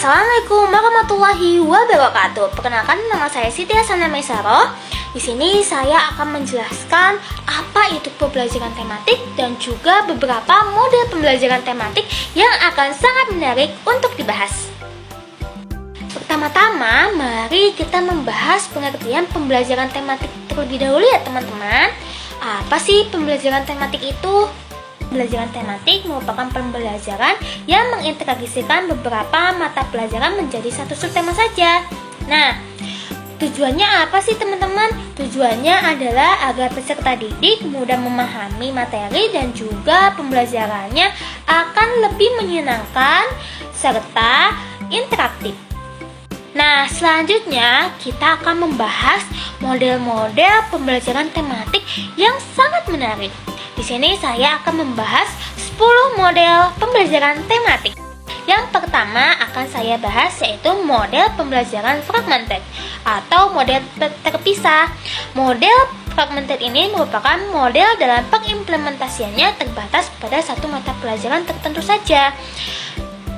Assalamualaikum warahmatullahi wabarakatuh. Perkenalkan, nama saya Siti Hasanah Maisaro. Di sini saya akan menjelaskan apa itu pembelajaran tematik dan juga beberapa model pembelajaran tematik yang akan sangat menarik untuk dibahas. Pertama-tama, mari kita membahas pengertian pembelajaran tematik terlebih dahulu ya teman-teman. Apa sih pembelajaran tematik itu? Pembelajaran tematik merupakan pembelajaran yang mengintegrasikan beberapa mata pelajaran menjadi satu subtema saja. Nah, tujuannya apa sih teman-teman? Tujuannya adalah agar peserta didik mudah memahami materi dan juga pembelajarannya akan lebih menyenangkan serta interaktif. Nah, selanjutnya kita akan membahas model-model pembelajaran tematik yang sangat menarik. Di sini saya akan membahas 10 model pembelajaran tematik. Yang pertama akan saya bahas yaitu model pembelajaran fragmented atau model terpisah. Model fragmented ini merupakan model dalam pengimplementasiannya terbatas pada satu mata pelajaran tertentu saja,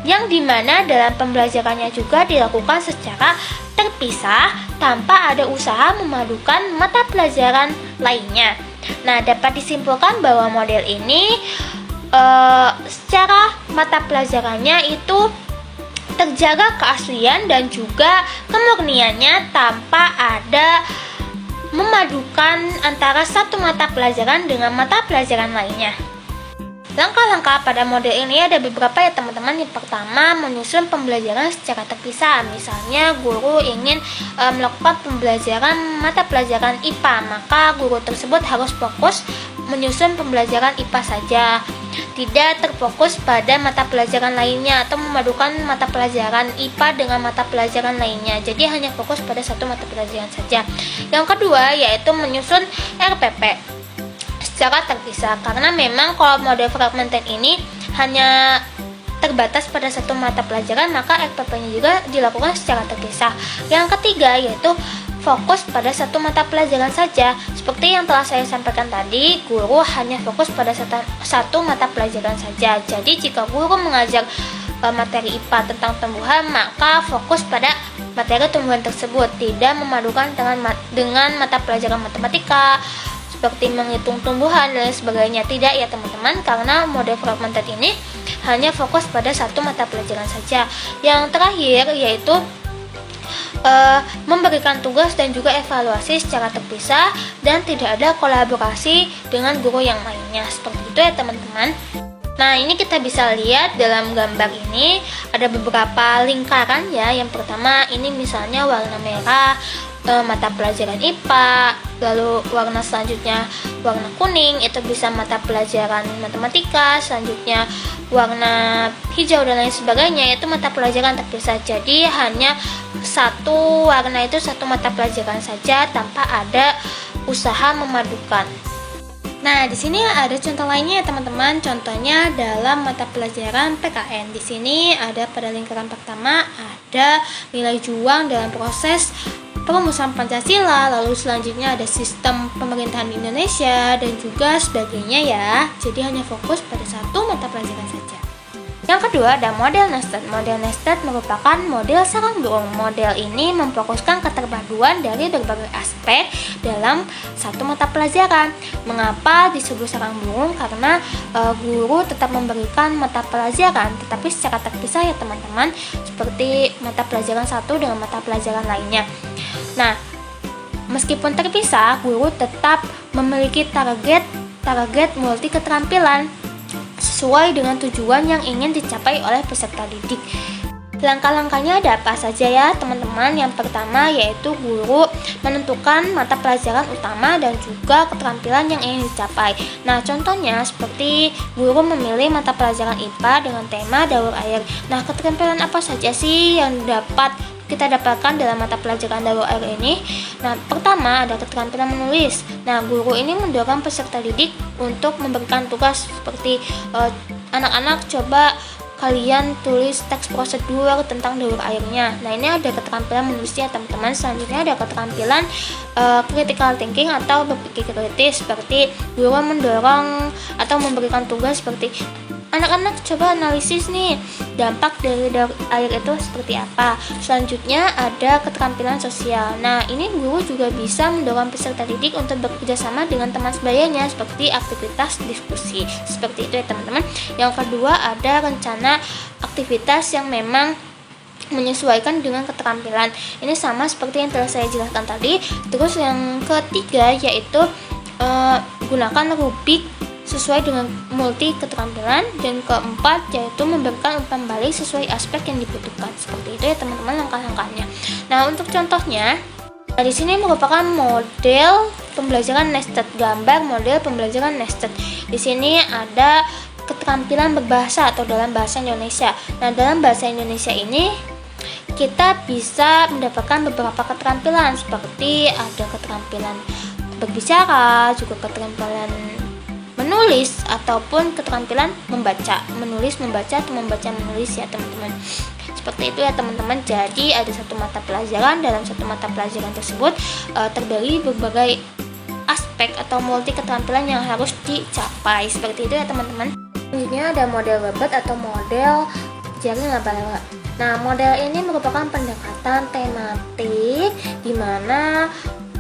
yang dimana dalam pembelajarannya juga dilakukan secara terpisah tanpa ada usaha memadukan mata pelajaran lainnya. Nah, dapat disimpulkan bahwa model ini secara mata pelajarannya itu terjaga keaslian dan juga kemurniannya tanpa ada memadukan antara satu mata pelajaran dengan mata pelajaran lainnya. Langkah-langkah pada model ini ada beberapa ya teman-teman. Yang pertama, menyusun pembelajaran secara terpisah. Misalnya guru ingin melakukan pembelajaran mata pelajaran IPA, maka guru tersebut harus fokus menyusun pembelajaran IPA saja, tidak terfokus pada mata pelajaran lainnya atau memadukan mata pelajaran IPA dengan mata pelajaran lainnya. Jadi hanya fokus pada satu mata pelajaran saja. Yang kedua yaitu menyusun RPP secara terpisah, karena memang kalau model fragmented ini hanya terbatas pada satu mata pelajaran, maka RPP-nya juga dilakukan secara terpisah. Yang ketiga yaitu fokus pada satu mata pelajaran saja. Seperti yang telah saya sampaikan tadi, guru hanya fokus pada satu mata pelajaran saja. Jadi jika guru mengajar materi IPA tentang tumbuhan, maka fokus pada materi tumbuhan tersebut, tidak memadukan dengan mata pelajaran matematika seperti menghitung tumbuhan dan sebagainya. Tidak ya teman-teman, karena model fragmented ini hanya fokus pada satu mata pelajaran saja. Yang terakhir yaitu memberikan tugas dan juga evaluasi secara terpisah dan tidak ada kolaborasi dengan guru yang lainnya. Seperti itu ya teman-teman. Nah, ini kita bisa lihat dalam gambar ini ada beberapa lingkaran ya. Yang pertama ini misalnya warna merah mata pelajaran IPA, lalu warna selanjutnya warna kuning itu bisa mata pelajaran matematika, selanjutnya warna hijau dan lain sebagainya itu mata pelajaran terpisah. Jadi hanya satu warna itu satu mata pelajaran saja tanpa ada usaha memadukan. Nah, di sini ada contoh lainnya ya teman-teman. Contohnya dalam mata pelajaran PKN. Di sini ada pada lingkaran pertama ada nilai juang dalam proses perumusan Pancasila, lalu selanjutnya ada sistem pemerintahan di Indonesia dan juga sebagainya ya. Jadi hanya fokus pada satu mata pelajaran saja. Yang kedua ada model nested. Model nested merupakan model sarang burung. Model ini memfokuskan keterpaduan dari berbagai aspek dalam satu mata pelajaran. Mengapa disebut sarang burung? Karena guru tetap memberikan mata pelajaran tetapi secara terpisah ya teman-teman, seperti mata pelajaran satu dengan mata pelajaran lainnya. Nah, meskipun terpisah, guru tetap memiliki target multi keterampilan sesuai dengan tujuan yang ingin dicapai oleh peserta didik. Langkah-langkahnya ada apa saja ya teman-teman? Yang pertama yaitu guru menentukan mata pelajaran utama dan juga keterampilan yang ingin dicapai. Nah, contohnya seperti guru memilih mata pelajaran IPA dengan tema daur air. Nah, keterampilan apa saja sih yang dapat kita dapatkan dalam mata pelajaran daur air ini? Nah, pertama ada keterampilan menulis. Nah, guru ini mendorong peserta didik untuk memberikan tugas seperti anak-anak coba kalian tulis teks prosedur tentang daur airnya. Nah, ini ada keterampilan menulisnya teman-teman. Selanjutnya ada keterampilan critical thinking atau berpikir kritis, seperti guru mendorong atau memberikan tugas seperti Anak-anak coba analisis nih, dampak dari daur air itu seperti apa. Selanjutnya ada keterampilan sosial. Nah, ini guru juga bisa mendorong peserta didik untuk bekerja sama dengan teman sebayanya seperti aktivitas diskusi. Seperti itu ya teman-teman. Yang kedua ada rencana aktivitas yang memang menyesuaikan dengan keterampilan. Ini sama seperti yang telah saya jelaskan tadi. Terus yang ketiga yaitu gunakan rubrik sesuai dengan multi keterampilan, dan keempat yaitu memberikan umpan balik sesuai aspek yang dibutuhkan. Seperti itu ya teman-teman langkah-langkahnya. Nah, untuk contohnya di sini merupakan model pembelajaran nested, gambar model pembelajaran nested. Di sini ada keterampilan berbahasa atau dalam bahasa Indonesia. Nah, dalam bahasa Indonesia ini kita bisa mendapatkan beberapa keterampilan seperti ada keterampilan berbicara, juga keterampilan menulis ataupun keterampilan membaca, menulis, membaca, atau membaca, menulis ya teman-teman. Seperti itu ya teman-teman. Jadi ada satu mata pelajaran, dalam satu mata pelajaran tersebut terdiri berbagai aspek atau multi keterampilan yang harus dicapai. Seperti itu ya teman-teman. Selanjutnya ada model Webert atau model jaring laba-laba. Nah, model ini merupakan pendekatan tematik di mana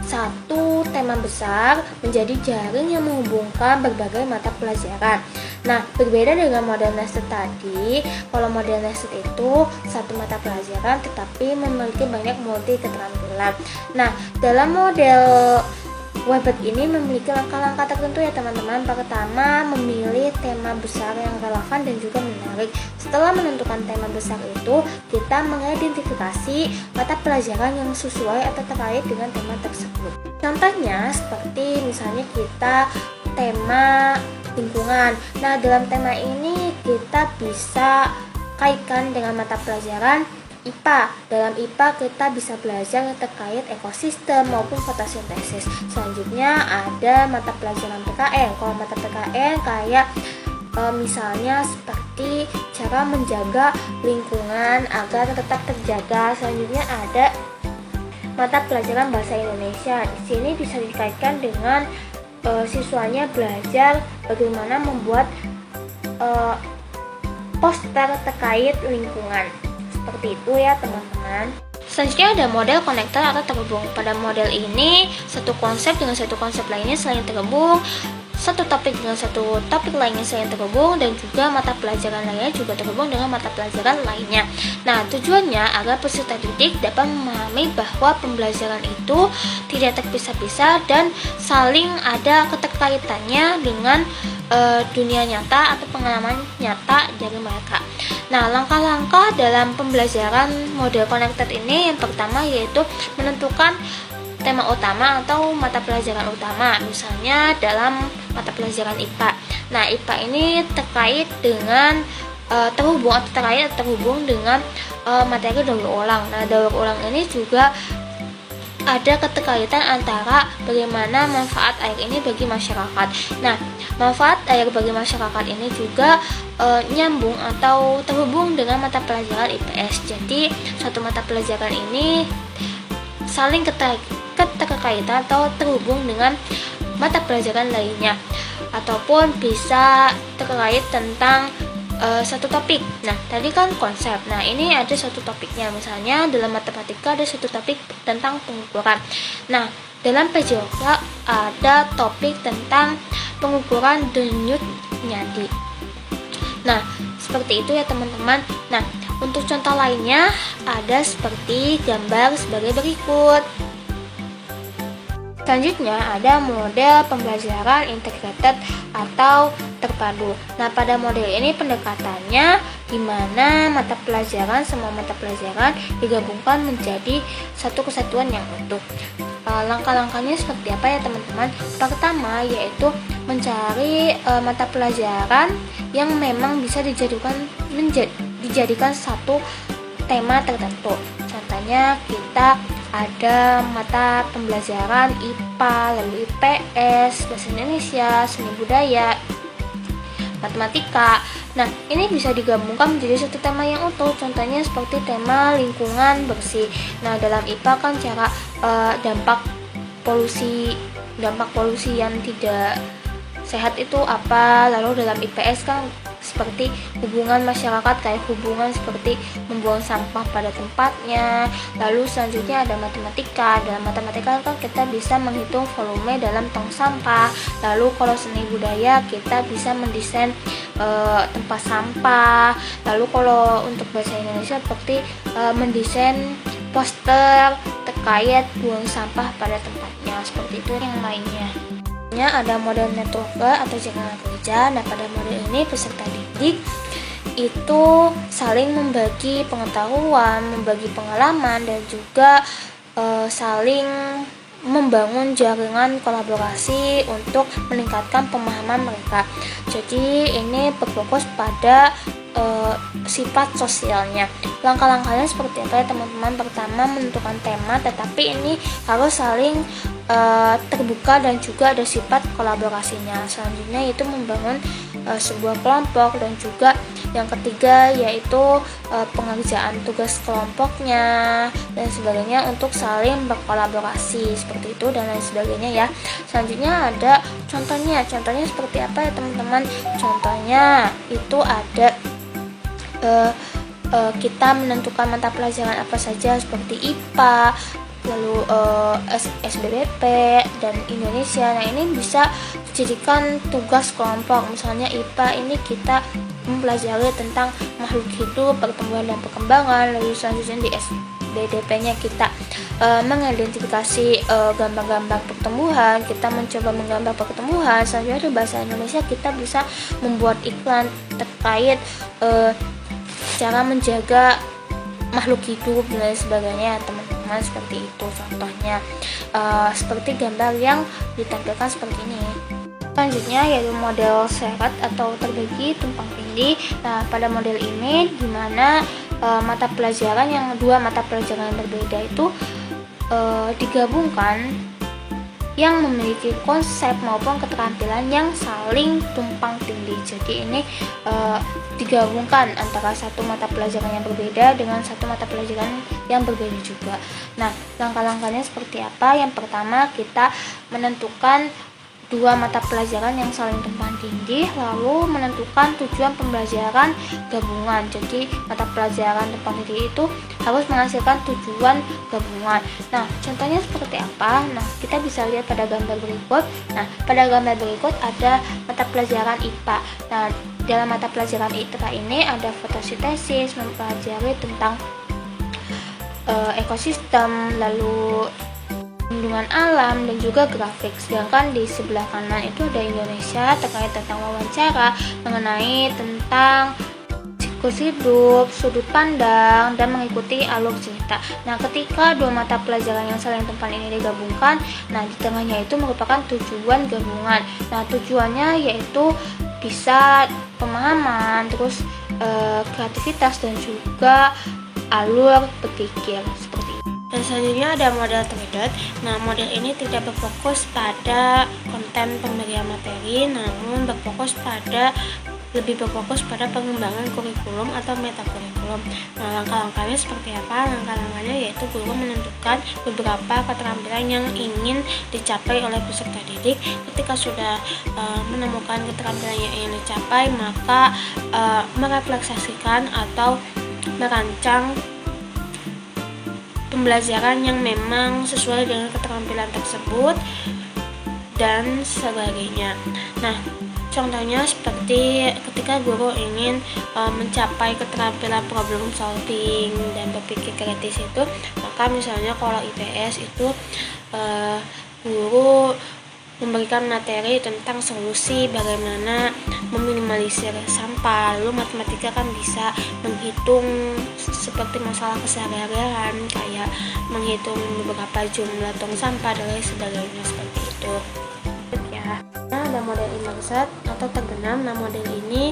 satu tema besar menjadi jaring yang menghubungkan berbagai mata pelajaran. Nah, berbeda dengan model nested tadi, kalau model nested itu satu mata pelajaran tetapi memiliki banyak multi keterampilan. Nah, dalam model Webert ini memiliki langkah-langkah tertentu ya teman-teman. Pertama, memilih tema besar yang relevan dan juga menarik. Setelah menentukan tema besar itu, kita mengidentifikasi mata pelajaran yang sesuai atau terkait dengan tema tersebut. Contohnya seperti misalnya kita tema lingkungan. Nah, dalam tema ini kita bisa kaitkan dengan mata pelajaran IPA. Dalam IPA kita bisa belajar terkait ekosistem maupun fotosintesis. Selanjutnya ada mata pelajaran PKN. Kalau mata PKN kayak misalnya seperti cara menjaga lingkungan agar tetap terjaga. Selanjutnya ada mata pelajaran bahasa Indonesia. Di sini bisa dikaitkan dengan siswanya belajar bagaimana membuat poster terkait lingkungan. Seperti itu ya teman-teman. Selanjutnya ada model konektor atau terhubung. Pada model ini satu konsep dengan satu konsep lainnya saling terhubung, satu topik dengan satu topik lainnya saling terhubung, dan juga mata pelajaran lainnya juga terhubung dengan mata pelajaran lainnya. Nah, tujuannya agar peserta didik dapat memahami bahwa pembelajaran itu tidak terpisah-pisah dan saling ada keterkaitannya dengan dunia nyata atau pengalaman nyata dari mereka. Nah, langkah-langkah dalam pembelajaran model connected ini yang pertama yaitu menentukan tema utama atau mata pelajaran utama. Misalnya dalam mata pelajaran IPA. Nah, IPA ini terkait dengan terhubung dengan materi daur ulang. Nah, daur ulang ini juga ada keterkaitan antara bagaimana manfaat air ini bagi masyarakat. Nah, manfaat air bagi masyarakat ini juga nyambung atau terhubung dengan mata pelajaran IPS. Jadi, satu mata pelajaran ini saling keterkaitan atau terhubung dengan mata pelajaran lainnya, ataupun bisa terkait tentang satu topik. Nah, tadi kan konsep. Nah, ini ada satu topiknya. Misalnya dalam matematika ada satu topik tentang pengukuran. Nah, dalam PJOK ada topik tentang pengukuran denyut nadi. Nah, seperti itu ya teman-teman. Nah, untuk contoh lainnya ada seperti gambar sebagai berikut. Selanjutnya ada model pembelajaran integrated atau terpadu. Nah, pada model ini pendekatannya di mana semua mata pelajaran digabungkan menjadi satu kesatuan yang utuh. Langkah-langkahnya seperti apa ya teman-teman? Pertama yaitu mencari mata pelajaran yang memang bisa dijadikan satu tema tertentu. Contohnya kita ada mata pembelajaran IPA, lalu IPS, Bahasa Indonesia, Seni Budaya, Matematika. Nah, ini bisa digabungkan menjadi satu tema yang utuh. Contohnya seperti tema lingkungan bersih. Nah, dalam IPA kan cara dampak polusi yang tidak sehat itu apa. Lalu dalam IPS kan seperti hubungan masyarakat, kayak hubungan seperti membuang sampah pada tempatnya. Lalu selanjutnya ada matematika. Dalam matematika kan kita bisa menghitung volume dalam tong sampah. Lalu kalau seni budaya kita bisa mendesain tempat sampah. Lalu kalau untuk bahasa Indonesia seperti mendesain poster terkait buang sampah pada tempatnya, seperti itu. Yang lainnya ada model network atau jaringan kerja. Nah, pada model ini peserta didik itu saling membagi pengetahuan, membagi pengalaman, dan juga saling membangun jaringan kolaborasi untuk meningkatkan pemahaman mereka. Jadi ini berfokus pada sifat sosialnya. Langkah-langkahnya seperti apa ya teman-teman? Pertama, menentukan tema, tetapi ini harus saling terbuka dan juga ada sifat kolaborasinya. Selanjutnya itu membangun sebuah kelompok, dan juga yang ketiga yaitu pengerjaan tugas kelompoknya dan sebagainya untuk saling berkolaborasi, seperti itu dan lain sebagainya ya. Selanjutnya ada contohnya seperti apa ya teman-teman? Contohnya itu ada kita menentukan mata pelajaran apa saja seperti IPA, lalu SBBP dan Indonesia. Nah, ini bisa dijadikan tugas kelompok. Misalnya IPA ini kita mempelajari tentang makhluk hidup, pertumbuhan dan perkembangan. Lalu selanjutnya di SBDP-nya kita mengidentifikasi gambar-gambar pertumbuhan, kita mencoba menggambar pertumbuhan. Selanjutnya di bahasa Indonesia kita bisa membuat iklan terkait cara menjaga makhluk hidup dan lain sebagainya teman-teman, seperti itu contohnya. Seperti gambar yang ditampilkan seperti ini. Selanjutnya yaitu model syarat atau terbagi tumpang tindih. Nah, pada model ini dimana dua mata pelajaran yang berbeda itu digabungkan, yang memiliki konsep maupun keterampilan yang saling tumpang tindih. Jadi ini digabungkan antara satu mata pelajaran yang berbeda dengan satu mata pelajaran yang berbeda juga. Nah, langkah-langkahnya seperti apa? Yang pertama, kita menentukan dua mata pelajaran yang saling tumpang tindih, lalu menentukan tujuan pembelajaran gabungan. Jadi mata pelajaran tumpang tindih itu harus menghasilkan tujuan gabungan. Nah, contohnya seperti apa? Nah, kita bisa lihat pada gambar berikut. Nah, pada gambar berikut ada mata pelajaran IPA. Nah, dalam mata pelajaran IPA ini ada fotosintesis, mempelajari tentang ekosistem, lalu perlindungan alam, dan juga grafik. Sedangkan di sebelah kanan itu ada Indonesia terkait tentang wawancara mengenai tentang siklus hidup, sudut pandang, dan mengikuti alur cerita. Nah, ketika dua mata pelajaran yang saling tumpang ini digabungkan, nah di tengahnya itu merupakan tujuan gabungan. Nah, tujuannya yaitu bisa pemahaman, terus kreativitas, dan juga alur berpikir, seperti itu. Dan selanjutnya ada model trade. Nah, model ini tidak berfokus pada konten pemberian materi, namun lebih berfokus pada pengembangan kurikulum atau metakurikulum. Nah, langkah-langkahnya seperti apa? Langkah-langkahnya yaitu guru menentukan beberapa keterampilan yang ingin dicapai oleh peserta didik. Ketika sudah menemukan keterampilan yang ingin dicapai, maka merefleksikan atau merancang pembelajaran yang memang sesuai dengan keterampilan tersebut dan sebagainya. Nah, contohnya seperti ketika guru ingin mencapai keterampilan problem solving dan berpikir kritis itu, maka misalnya kalau IPS itu guru memberikan materi tentang solusi bagaimana meminimalisir sampah. Lalu matematika kan bisa menghitung seperti masalah keseharian, kayak menghitung beberapa jumlah tong sampah dan lain sebagainya, seperti itu ya. Nah, ada model immersed atau terbenam. Nah, model ini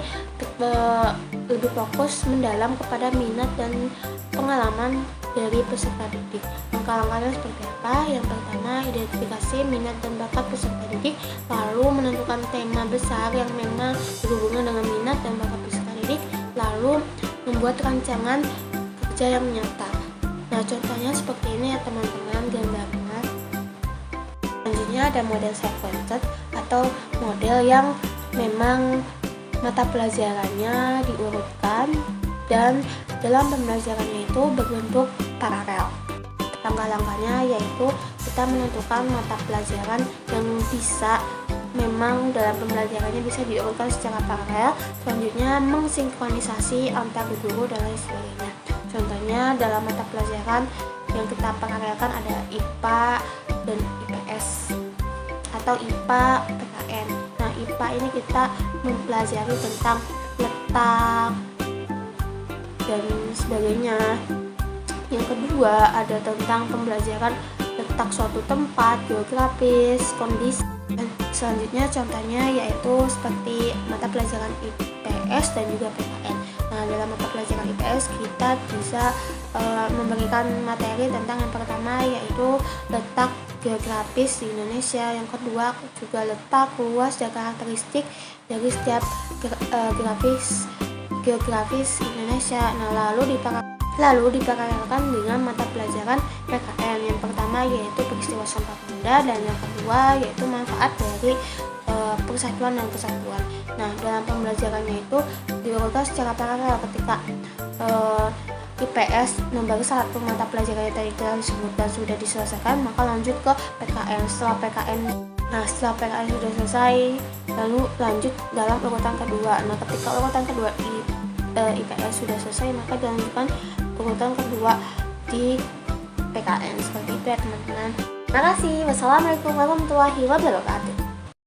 lebih fokus mendalam kepada minat dan pengalaman dari peserta didik. Langkah-langkahnya seperti apa? Yang pertama, identifikasi minat dan bakat peserta didik, lalu menentukan tema besar yang memang berhubungan dengan minat dan bakat peserta didik, lalu membuat rancangan kerja yang nyata. Nah, contohnya seperti ini ya teman-teman gambarnya. Selanjutnya ada model sequenced atau model yang memang mata pelajarannya diurutkan dan dalam pembelajarannya itu berbentuk paralel. Langkah-langkahnya yaitu kita menentukan mata pelajaran yang bisa memang dalam pembelajarannya bisa diurutkan secara paralel. Selanjutnya mensinkronisasi antar guru dan lain sebagainya. Contohnya dalam mata pelajaran yang kita paralelkan ada IPA dan IPS atau IPA PKN. Nah, IPA ini kita mempelajari tentang letak dan sebagainya. Yang kedua ada tentang pembelajaran letak suatu tempat, geografis, kondisi. Dan selanjutnya contohnya yaitu seperti mata pelajaran IPS dan juga PKN. Nah, dalam mata pelajaran IPS kita bisa memberikan materi tentang yang pertama yaitu letak geografis di Indonesia, yang kedua juga letak, luas, dan karakteristik dari setiap geografis Indonesia. Nah, lalu diparalelkan dengan mata pelajaran PKN. Yang pertama yaitu peristiwa Sumpah Pemuda dan yang kedua yaitu manfaat dari persatuan dan kesatuan. Nah, dalam pembelajarannya itu diurutkan secara paralel. Ketika IPS membagi satu mata pelajaran yang tadi telah disebut dan sudah diselesaikan, maka lanjut ke PKN. Setelah PKN sudah selesai, lalu lanjut dalam urutan kedua. Nah, ketika urutan kedua IPS sudah selesai, maka dilanjutkan urutan kedua di PKN. Seperti itu ya teman-teman. Terima kasih. Wassalamualaikum warahmatullahi wabarakatuh.